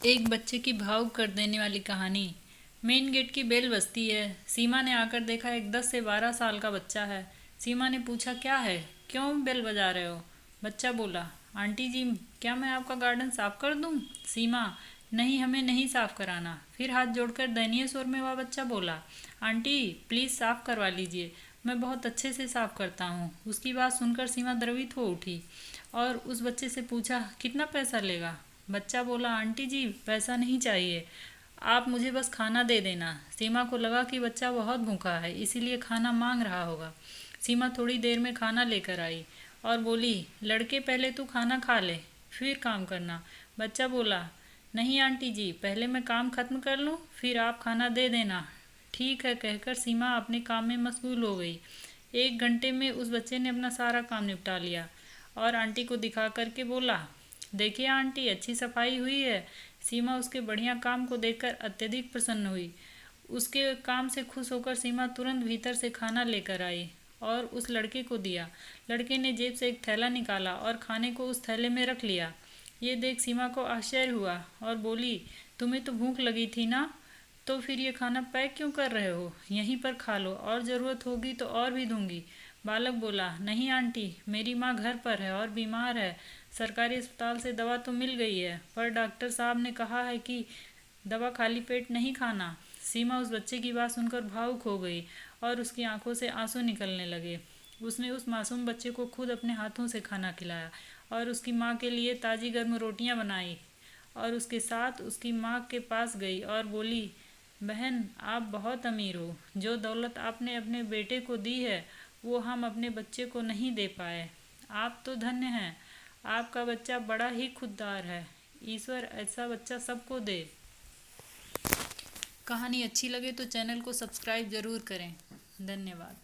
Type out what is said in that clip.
एक बच्चे की भावुक कर देने वाली कहानी। मेन गेट की बेल बजती है। सीमा ने आकर देखा एक 10 से 12 साल का बच्चा है। सीमा ने पूछा, क्या है, क्यों बेल बजा रहे हो? बच्चा बोला, आंटी जी, क्या मैं आपका गार्डन साफ कर दूं? सीमा, नहीं, हमें नहीं साफ कराना। फिर हाथ जोड़कर दयनीय स्वर में वह बच्चा बोला, आंटी प्लीज़ साफ करवा लीजिए, मैं बहुत अच्छे से साफ करता हूँ। उसकी बात सुनकर सीमा द्रवित हो उठी और उस बच्चे से पूछा, कितना पैसा लेगा? बच्चा बोला, आंटी जी पैसा नहीं चाहिए, आप मुझे बस खाना दे देना। सीमा को लगा कि बच्चा बहुत भूखा है, इसीलिए खाना मांग रहा होगा। सीमा थोड़ी देर में खाना लेकर आई और बोली, लड़के पहले तू खाना खा ले, फिर काम करना। बच्चा बोला, नहीं आंटी जी, पहले मैं काम खत्म कर लूँ, फिर आप खाना दे देना। ठीक है कहकर सीमा अपने काम में मशगूल हो गई। 1 घंटे में उस बच्चे ने अपना सारा काम निपटा लिया और आंटी को दिखा करके बोला, देखिए आंटी, अच्छी सफाई हुई है। सीमा उसके बढ़िया काम को देखकर अत्यधिक प्रसन्न हुई। उसके काम से खुश होकर सीमा तुरंत भीतर से खाना लेकर आई और उस लड़के को दिया। लड़के ने जेब से एक थैला निकाला और खाने को उस थैले में रख लिया। ये देख सीमा को आश्चर्य हुआ और बोली, तुम्हें तो भूख लगी थी ना, तो फिर ये खाना पैक क्यों कर रहे हो? यहीं पर खा लो, और ज़रूरत होगी तो और भी दूंगी। बालक बोला, नहीं आंटी, मेरी माँ घर पर है और बीमार है। सरकारी अस्पताल से दवा तो मिल गई है, पर डॉक्टर साहब ने कहा है कि दवा खाली पेट नहीं खाना। सीमा उस बच्चे की बात सुनकर भावुक हो गई और उसकी आंखों से आंसू निकलने लगे। उसने उस मासूम बच्चे को खुद अपने हाथों से खाना खिलाया और उसकी माँ के लिए ताज़ी गर्म रोटियां बनाई और उसके साथ उसकी माँ के पास गई और बोली, बहन, आप बहुत अमीर हो। जो दौलत आपने अपने बेटे को दी है वो हम अपने बच्चे को नहीं दे पाए। आप तो धन्य हैं, आपका बच्चा बड़ा ही खुददार है। ईश्वर ऐसा बच्चा सबको दे। कहानी अच्छी लगे तो चैनल को सब्सक्राइब ज़रूर करें। धन्यवाद।